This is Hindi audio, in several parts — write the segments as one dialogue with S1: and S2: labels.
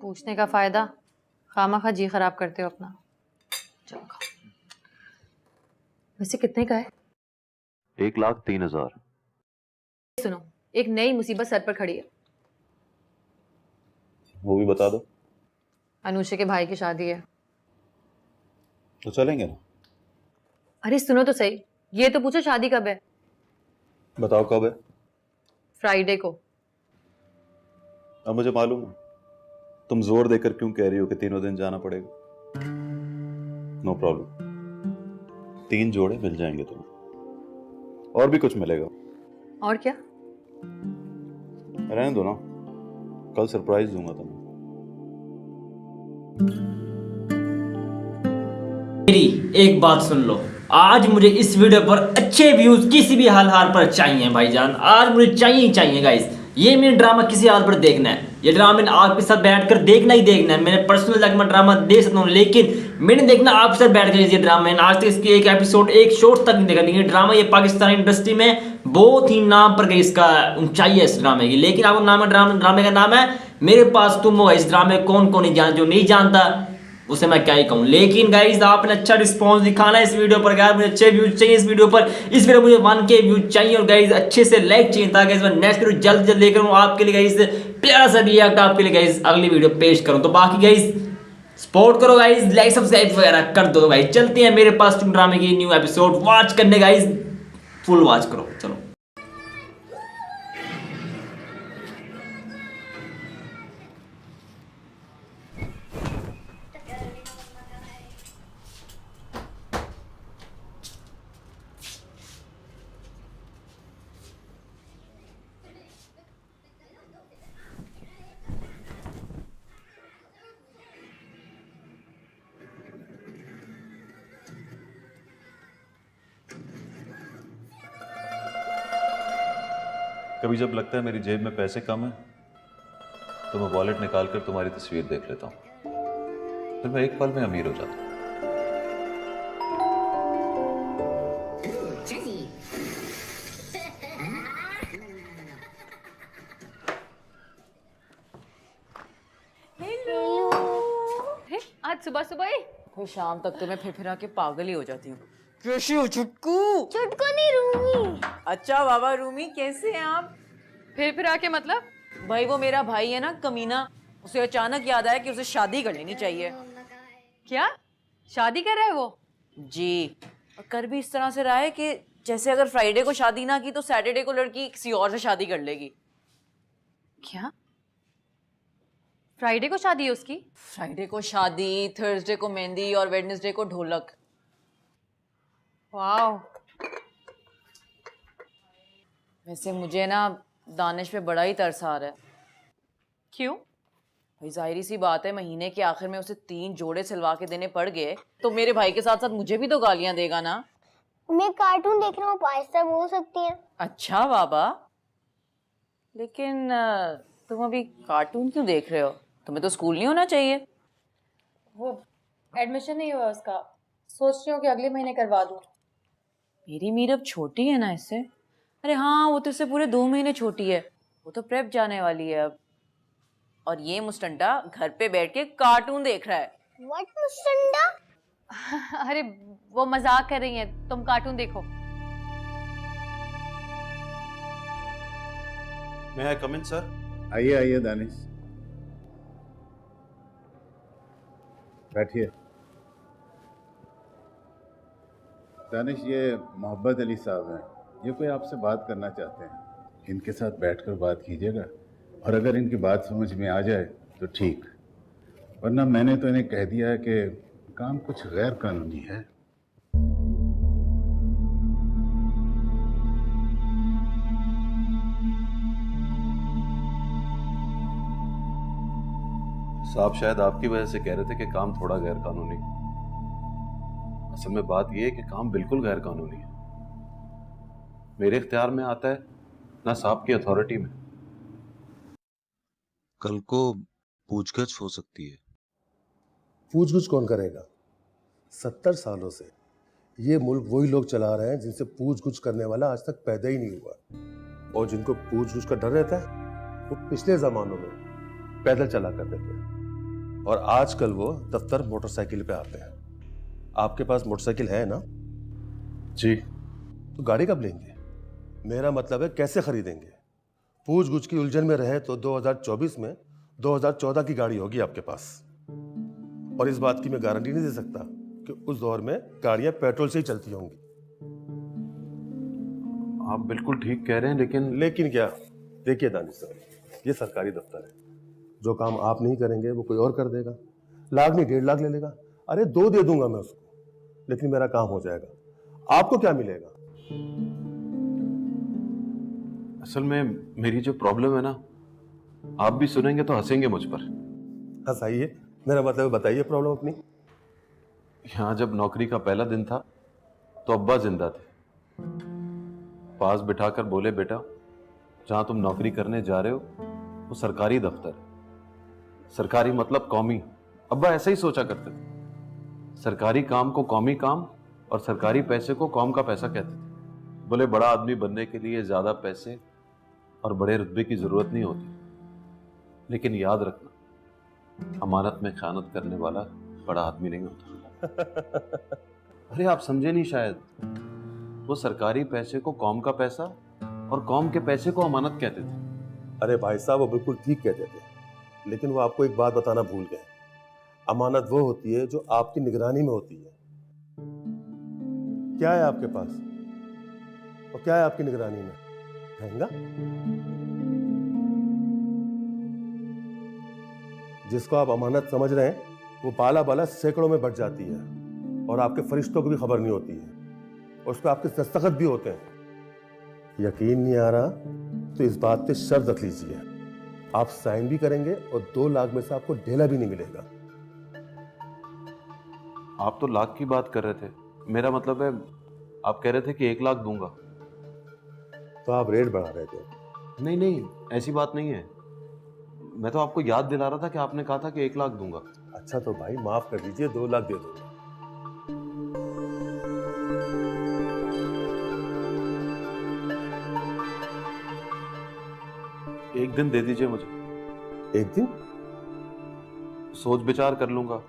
S1: पूछने का फायदा, खामा जी खराब करते हो अपना। चलो खाओ। वैसे कितने का है?
S2: 1,03,000।
S1: सुनो, एक नई मुसीबत सर पर खड़ी है।
S2: वो भी बता दो।
S1: अनुषा के भाई की शादी है।
S2: तो चलेंगे ना।
S1: अरे सुनो तो सही, ये तो पूछो शादी कब है?
S2: बताओ कब है।
S1: फ्राइडे को।
S2: अब मुझे मालूम है तुम जोर देकर क्यों कह रही हो कि तीनों दिन जाना पड़ेगा। नो प्रॉब्लम, 3 जोड़े मिल जाएंगे तुम्हें, और भी कुछ मिलेगा।
S1: और क्या?
S2: रहने दो ना, कल सरप्राइज दूंगा तुम्हें।
S3: मेरी एक बात सुन लो, आज मुझे इस वीडियो पर अच्छे व्यूज किसी भी हाल पर चाहिए भाईजान। आज मुझे चाहिए गाइस। ये मैंने ड्रामा किसी हाल पर देखना है। ये ड्रामा मैंने आपके साथ बैठकर देखना ही देखना है। मैंने पर्सनल जाकर मैं ड्रामा देख सकता हूँ, लेकिन मैंने देखना आपके साथ बैठकर ये ड्रामा। मैंने आज तक इसकी एक एपिसोड, एक शॉर्ट तक नहीं देखा, लेकिन ड्रामा ये पाकिस्तानी इंडस्ट्री में बहुत ही नाम पर गई, इसका ऊंचाई है इस ड्रामे की। लेकिन आपको नाम है ड्रामे का नाम है मेरे पास तुम हो। इस ड्रामे कौन कौन नहीं जान, जो नहीं जानता उसे मैं क्या ही कहूँ। लेकिन गाइस आपने अच्छा रिस्पांस दिखाना है इस वीडियो पर। यार मुझे अच्छे व्यूज चाहिए इस वीडियो पर। इस वीडियो मुझे 1K व्यूज चाहिए, और गाइस अच्छे से लाइक चाहिए, ताकि इस बार नेक्स्ट वीडियो जल्द जल्द लेकर हूँ आपके लिए गाइस। प्यारा सा रिएक्ट आपके लिए गाइस अगली वीडियो पेश करूँ। तो बाकी गाइस सपोर्ट करो गाइस, लाइक सब्सक्राइब वगैरह कर दो गाइस। चलते हैं मेरे पास तुम ड्रामे की न्यू एपिसोड वॉच करने गाइस। फुल वॉच करो, चलो।
S2: कभी जब लगता है मेरी जेब में पैसे कम है तो मैं वॉलेट निकाल कर तुम्हारी तस्वीर देख लेता हूँ, फिर मैं एक पल में अमीर हो जाता हूँ।
S1: अरे आज सुबह सुबह ही?
S4: फिर शाम तक तो मैं फिर के पागल ही हो जाती हूँ। कैसे हो छुटकू?
S5: छुटकू नहीं, रूमी।
S4: अच्छा बाबा रूमी, कैसे हैं आप?
S1: फिर आके मतलब?
S4: भाई वो मेरा भाई है ना कमीना, उसे अचानक याद आया कि उसे शादी कर लेनी चाहिए।
S1: क्या शादी कर रहा है वो?
S4: जी, और कर भी इस तरह से रहा है कि जैसे अगर फ्राइडे को शादी ना की तो सैटरडे को लड़की किसी और से शादी कर लेगी।
S1: क्या फ्राइडे को शादी है उसकी?
S4: फ्राइडे को शादी, थर्सडे को मेहंदी और वेडनेसडे को ढोलक।
S1: वाओ।
S4: वैसे मुझे ना दानिश पे बड़ा ही तरस आ रहा है।
S1: क्यों?
S4: भाई जाहिर सी बात है, महीने के आखिर में उसे 3 जोड़े सिलवा के देने पड़ गए तो मेरे भाई के साथ साथ मुझे भी तो गालियां देगा ना।
S5: मैं कार्टून देख रहा हूँ, पास्ता बोल सकती है।
S4: अच्छा बाबा, लेकिन तुम अभी कार्टून क्यों देख रहे हो? तुम्हें तो स्कूल नहीं होना चाहिए।
S1: वो एडमिशन नहीं हुआ उसका, सोच रही हूँ कि अगले महीने करवा दूँ।
S4: मेरी मीर अब छोटी है ना इससे। अरे हाँ, वो तो इससे पूरे 2 महीने छोटी है। वो तो प्रेप जाने वाली है अब। और ये मुस्टंडा घर पे बैठ के कार्टून देख रहा है।
S5: व्हाट मुस्टंडा?
S1: अरे वो मजाक कर रही है, तुम कार्टून देखो।
S2: May I come in, sir?
S6: आइए आइए दानिश, बैठिए। दानिश, ये मोहब्बत अली साहब हैं, ये कोई आपसे बात करना चाहते हैं। इनके साथ बैठकर बात कीजिएगा, और अगर इनकी बात समझ में आ जाए तो ठीक, वरना मैंने तो इन्हें कह दिया है कि काम कुछ गैर कानूनी है।
S2: साहब शायद आपकी वजह से कह रहे थे कि काम थोड़ा गैर कानूनी। असल में बात यह है कि काम बिल्कुल गैर कानूनी है। मेरे इख्तियार में आता है, ना साहब की अथॉरिटी में।
S7: कल को पूछगछ हो सकती है।
S8: पूछगछ कौन करेगा? 70 सालों से ये मुल्क वही लोग चला रहे हैं जिनसे पूछगछ करने वाला आज तक पैदा ही नहीं हुआ। और जिनको पूछगछ का डर रहता है वो पिछले जमानों में पैदल चला करते थे। और आजकल वो दफ्तर मोटरसाइकिल पे आते हैं। आपके पास मोटरसाइकिल है ना?
S2: जी।
S8: तो गाड़ी कब लेंगे? मेरा मतलब है कैसे खरीदेंगे? पूछ गुछ की उलझन में रहे तो 2024 में 2014 की गाड़ी होगी आपके पास। और इस बात की मैं गारंटी नहीं दे सकता कि उस दौर में गाड़ियां पेट्रोल से ही चलती होंगी।
S2: आप बिल्कुल ठीक कह रहे हैं,
S8: लेकिन क्या? देखिए दानिश साहब, ये सरकारी दफ्तर है। जो काम आप नहीं करेंगे वो कोई और कर देगा। लाख नहीं 1.5 लाख ले लेगा। अरे 2 दे दूंगा मैं उसको, लेकिन मेरा काम हो जाएगा। आपको क्या मिलेगा?
S2: असल में मेरी जो प्रॉब्लम है ना, आप भी सुनेंगे तो हंसेंगे मुझ पर।
S8: हंसाइए, मेरा मतलब है बताइए प्रॉब्लम अपनी।
S2: यहाँ जब नौकरी का पहला दिन था तो अब्बा जिंदा थे। पास बिठाकर बोले, बेटा जहां तुम नौकरी करने जा रहे हो वो सरकारी दफ्तर है। सरकारी मतलब कौमी। अब्बा ऐसे ही सोचा करते थे, सरकारी काम को कौमी काम और सरकारी पैसे को कौम का पैसा कहते थे। बोले बड़ा आदमी बनने के लिए ज्यादा पैसे और बड़े रुतबे की जरूरत नहीं होती, लेकिन याद रखना अमानत में खयानत करने वाला बड़ा आदमी नहीं होता। अरे आप समझे नहीं शायद, वो सरकारी पैसे को कौम का पैसा और कौम के पैसे को अमानत कहते थे।
S8: अरे भाई साहब, वो बिल्कुल ठीक कहते थे, लेकिन वो आपको एक बात बताना भूल गए। अमानत वो होती है जो आपकी निगरानी में होती है। क्या है आपके पास और क्या है आपकी निगरानी में? महंगा? जिसको आप अमानत समझ रहे हैं वो बाला बाला सैकड़ों में बढ़ जाती है और आपके फरिश्तों को भी खबर नहीं होती है। उस पर आपके दस्तखत भी होते हैं। यकीन नहीं आ रहा तो इस बात पे शर्त रख लीजिए, आप साइन भी करेंगे और 2 लाख में से आपको ढेला भी नहीं मिलेगा।
S2: आप तो लाख की बात कर रहे थे, मेरा मतलब है आप कह रहे थे कि 1 लाख दूंगा।
S8: तो आप रेट बढ़ा रहे थे।
S2: नहीं नहीं, ऐसी बात नहीं है। मैं तो आपको याद दिला रहा था कि आपने कहा था कि 1 लाख दूंगा।
S8: अच्छा तो भाई माफ कर दीजिए, 2 लाख दे दूंगा।
S2: एक दिन दे दीजिए मुझे।
S8: एक दिन?
S2: सोच विचार कर लूंगा,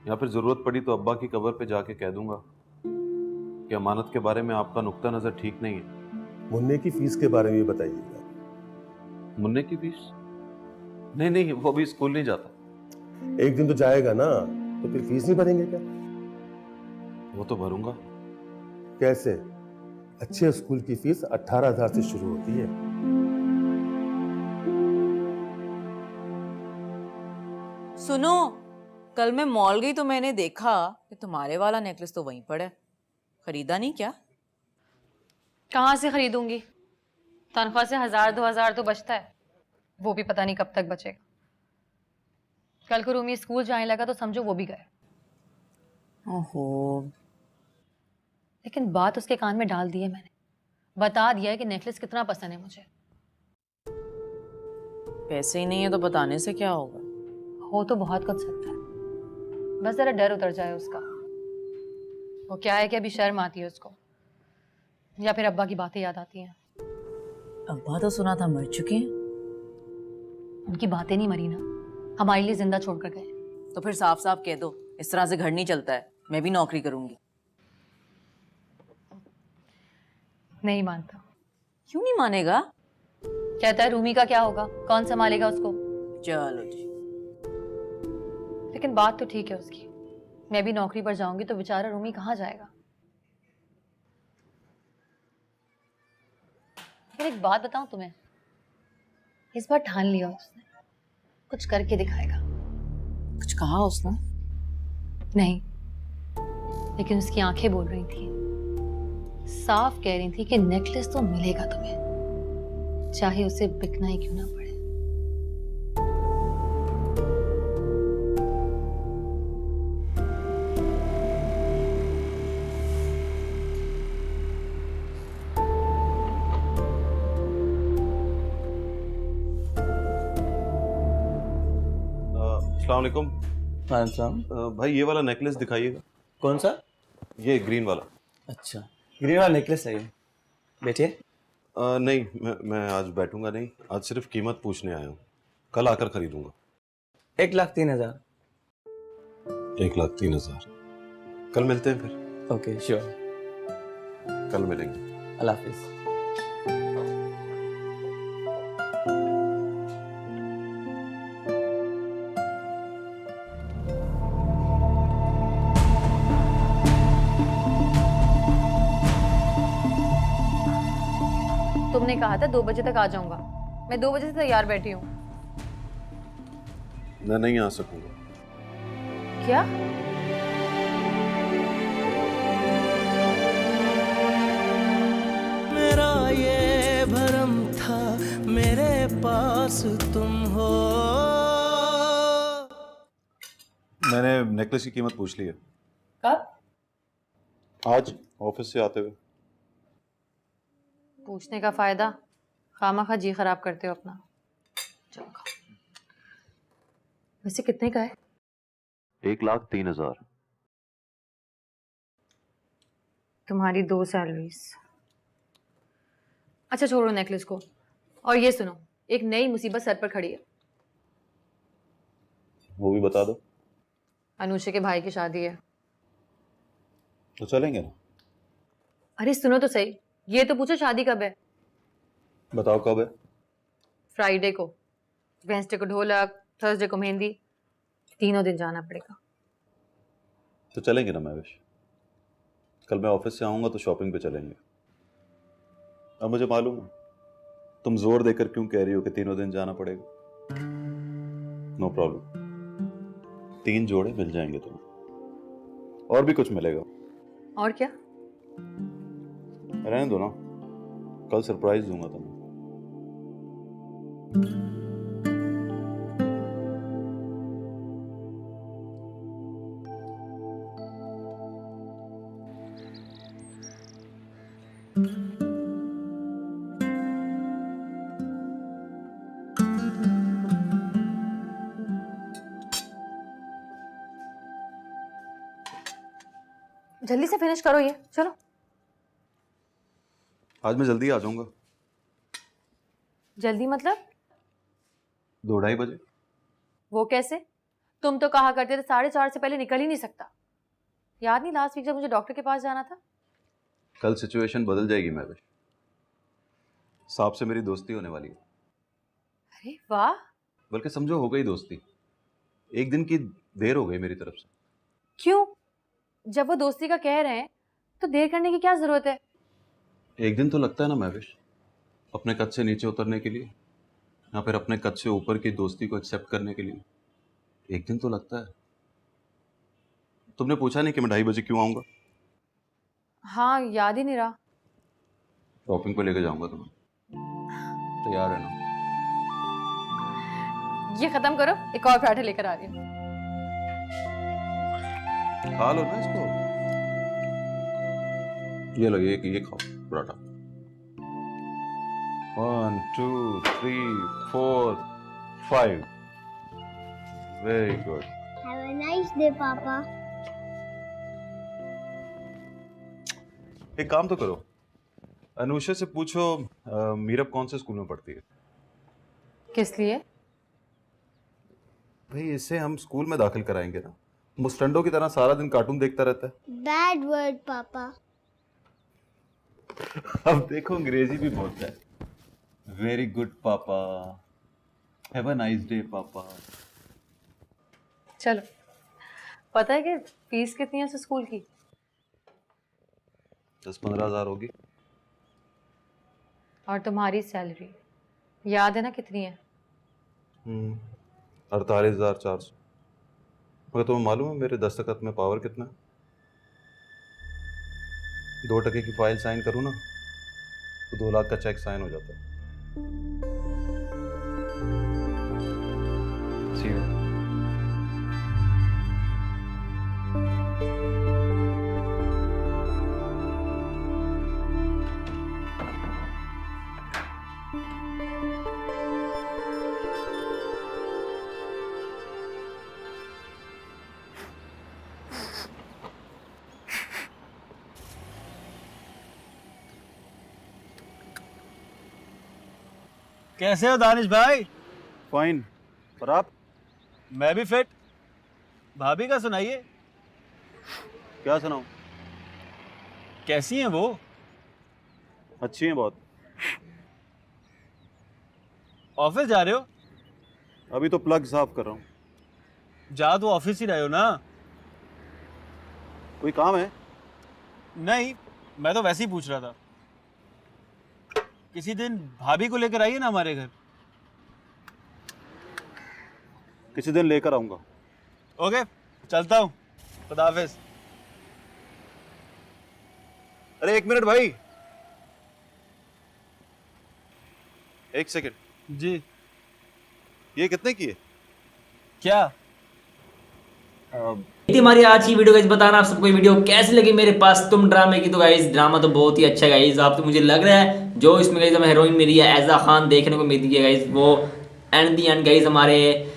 S2: या फिर जरूरत पड़ी तो अब्बा की कब्र पे जाके कह दूंगा कि अमानत के बारे में आपका नुक्ता नजर ठीक नहीं है।
S8: मुन्ने की फीस के बारे में भी बताइएगा।
S2: मुन्ने की फीस? नहीं नहीं, वो भी स्कूल नहीं जाता।
S8: एक दिन तो जाएगा ना, तो फिर फीस नहीं भरेंगे क्या?
S2: वो तो भरूंगा।
S8: कैसे? अच्छे स्कूल की फीस 18,000 से शुरू होती है।
S4: सुनो, कल मैं मॉल गई तो मैंने देखा कि तुम्हारे वाला नेकलेस तो वहीं पड़ा है। खरीदा नहीं क्या?
S1: कहाँ से खरीदूंगी? तनख्वाह से 1000-2000 तो बचता है, वो भी पता नहीं कब तक बचेगा। कल को रूमी स्कूल जाने लगा तो समझो वो भी गए।
S4: ओहो,
S1: लेकिन बात उसके कान में डाल दी है मैंने, बता दिया है कि नेकलेस कितना पसंद है मुझे।
S4: पैसे ही नहीं है तो बताने से क्या होगा?
S1: हो तो बहुत कुछ सकता है, बस जरा डर उतर जाए उसका। वो क्या है कि अभी शर्म आती है उसको, या फिर अब्बा की बातें याद आती हैं।
S4: अब्बा तो सुना था मर चुके हैं।
S1: उनकी बातें नहीं मरी ना, हमारे लिए जिंदा छोड़कर गए।
S4: तो फिर साफ साफ कह दो, इस तरह से घर नहीं चलता है, मैं भी नौकरी करूंगी।
S1: नहीं मानता।
S4: क्यों नहीं मानेगा?
S1: कहता है रूमी का क्या होगा, कौन संभालेगा उसको।
S4: चलो जी।
S1: लेकिन बात तो ठीक है उसकी, मैं भी नौकरी पर जाऊंगी तो बेचारा रूमी कहाँ जाएगा। लेकिन एक बात बताऊं तुम्हें, इस बार ठान लिया उसने, कुछ करके दिखाएगा।
S4: कुछ कहा उसने?
S1: नहीं, लेकिन उसकी आंखें बोल रही थी, साफ कह रही थी कि नेकलेस तो मिलेगा तुम्हें, चाहे उसे बिकना ही क्यों ना पड़े।
S2: अस्सलाम वालेकुम। भाई ये वाला नेकलेस दिखाइएगा।
S9: कौन सा?
S2: ये ग्रीन वाला।
S9: अच्छा, ग्रीन वाला नेकलेस है ये। बैठिए।
S2: नहीं, मैं आज बैठूंगा नहीं, आज सिर्फ कीमत पूछने आया हूँ, कल आकर खरीदूंगा।
S9: 1,03,000।
S2: 1,03,000। कल मिलते हैं फिर।
S9: Okay sure.
S2: कल मिलेंगे।
S9: अल्लाह हाफिज।
S1: तुमने कहा था 2 बजे तक आ जाऊंगा। मैं 2 बजे से तैयार बैठी हूँ।
S2: मैं नहीं आ सकूंगा।
S1: क्या?
S10: मेरा ये भरम था मेरे पास तुम हो।
S2: मैंने नेकलेस की कीमत पूछ ली है।
S1: कब?
S2: आज ऑफिस से आते हुए।
S1: पूछने का फायदा? खामखा जी खराब करते हो अपना। चलो खाओ। वैसे कितने का है?
S2: 1,03,000।
S1: तुम्हारी 2 सैलरीज। अच्छा छोड़ो नेकलेस को, और ये सुनो, एक नई मुसीबत सर पर खड़ी है।
S2: वो भी बता दो।
S1: अनुषा के भाई की शादी है।
S2: तो चलेंगे ना।
S1: अरे सुनो तो सही, ये तो पूछो शादी कब है?
S2: बताओ कब है।
S1: फ्राइडे को, वेंसडे को ढोलक, थर्सडे को मेहंदी। 3 दिन जाना पड़ेगा।
S2: तो चलेंगे ना महवेश। कल मैं ऑफिस से आऊंगा तो शॉपिंग पे चलेंगे। अब मुझे मालूम है तुम जोर देकर क्यों कह रही हो कि 3 दिन जाना पड़ेगा। No problem. 3 जोड़े मिल जाएंगे तुम्हें, और भी कुछ मिलेगा।
S1: और क्या?
S2: रहने दो ना, कल सरप्राइज दूंगा तुम्हें।
S1: जल्दी से फिनिश करो ये, चलो।
S2: आज मैं जल्दी आ जाऊंगा।
S1: जल्दी मतलब?
S2: 2-2:30 बजे।
S1: वो कैसे? तुम तो कहा करते थे 4:30 से पहले निकल ही नहीं सकता। याद नहीं लास्ट वीक जब मुझे डॉक्टर के पास जाना था?
S2: कल सिचुएशन बदल जाएगी महवेश। सांप से मेरी दोस्ती होने वाली है।
S1: अरे वाह।
S2: बल्कि समझो हो गई दोस्ती। एक दिन की देर हो गई मेरी तरफ से।
S1: क्यों? जब वो दोस्ती का कह रहे हैं तो देर करने की क्या जरूरत है?
S2: एक दिन तो लगता है ना महवेश, अपने कद से नीचे उतरने के लिए, या फिर अपने कद से ऊपर की दोस्ती को एक्सेप्ट करने के लिए। एक दिन तो लगता है। तुमने पूछा नहीं कि मैं 2:30 बजे क्यों आऊंगा?
S1: हाँ, याद ही नहीं रहा।
S2: शॉपिंग पे लेके जाऊंगा तुम्हें। तैयार है ना?
S1: ये खत्म करो, एक और पराठा लेकर आ रही हूँ।
S2: खा लो ना इसको। ये लो, ये खाओ paratha. 1 2 3 4 5। Very good.
S5: Have a nice day, Papa.
S2: एक काम तो करो, अनुषा से पूछो मीरब कौन से स्कूल में पढ़ती है।
S1: किस लिए?
S2: भाई इसे हम स्कूल में दाखिल कराएंगे ना। मुस्टंडो की तरह सारा दिन कार्टून देखता रहता है।
S5: Bad word, Papa.
S2: अब देखो अंग्रेजी भी बोलता है। वेरी गुड पापा, हैव अ नाइस डे पापा।
S1: चलो, पता है कि फीस कितनी है उस स्कूल की?
S2: 10-15 हज़ार होगी।
S1: और तुम्हारी सैलरी याद है ना कितनी है?
S2: 48,400। मगर तुम्हें मालूम है मेरे दस्तखत में पावर कितना है? 2 टके की फाइल साइन करूँ ना तो 2 लाख का चेक साइन हो जाता है। See you.
S10: कैसे हो दानिश भाई?
S2: फाइन। और आप?
S11: मैं भी फिट। भाभी का सुनाइए,
S2: क्या सुनाऊं?
S11: कैसी हैं वो?
S2: अच्छी हैं बहुत।
S11: ऑफिस जा रहे हो?
S2: अभी तो प्लग साफ कर रहा हूँ।
S11: जा तो ऑफिस ही रहे हो ना?
S2: कोई काम है?
S11: नहीं, मैं तो वैसे ही पूछ रहा था। किसी दिन भाभी को लेकर आइए ना हमारे घर।
S2: किसी दिन लेकर आऊंगा।
S11: ओके, चलता हूँ। खुदा हाफिज।
S2: अरे 1 मिनट भाई, 1 सेकंड।
S11: जी।
S2: ये कितने की है?
S11: क्या?
S3: थी हमारी आज की वीडियो गाइस। बताना आप सबको ये वीडियो कैसी लगी मेरे पास तुम ड्रामे की। तो गाइस ड्रामा तो बहुत ही अच्छा गाइस। आप तो मुझे लग रहा है जो इसमें गाइस हमें हीरोइन मिली है एज़ा खान देखने को मिली है गाइस, वो एंड दी एंड गाइस हमारे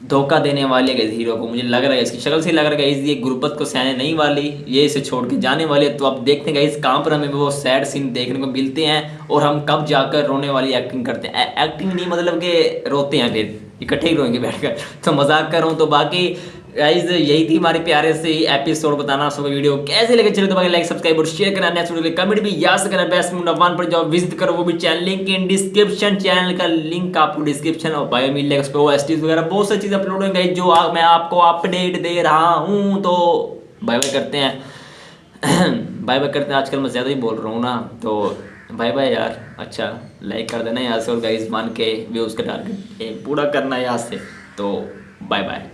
S3: धोखा देने वाले गाइस हीरो को। मुझे लग रहा है इसकी शक्ल से लग रहा है गाइस ये गुर्बत को सहने नहीं वाली, ये इसे छोड़ के जाने वाले। तो अब देखते हैं गाइस कहाँ पर हमें वो सैड सीन देखने को मिलते हैं और हम कब जाकर रोने वाली एक्टिंग करते हैं। एक्टिंग नहीं मतलब कि रोते हैं, फिर इकट्ठे ही रोएंगे बैठकर। तो मजाक कर रहा हूँ। तो बाकी गाइस यही थी हमारे प्यारे से एपिसोड। बताना आप सबको वीडियो कैसे लगे, चलो तो बाकी लाइक सब्सक्राइब और शेयर करना। नेक्स्ट वीडियो के कमेंट भी याद से करना। बेस्ट मुंडा वन पर जाओ विजिट करो, वो भी channel link in description. Channel का लिंक आपको डिस्क्रिप्शन और बायो मिल जाएगा। उस पर ओएसटीज वगैरह बहुत सारी चीज़ अपलोड होंगे जो मैं आपको अपडेट दे रहा हूँ। तो बाय बाय करते हैं। बाय बाय करते हैं। आजकल मैं ज़्यादा ही बोल रहा हूँ ना, तो बाय बाय यार। अच्छा लाइक कर देना यहाँ से और गाइस मान के व्यूज़ का टारगेट पूरा करना यहाँ से। तो बाय बाय।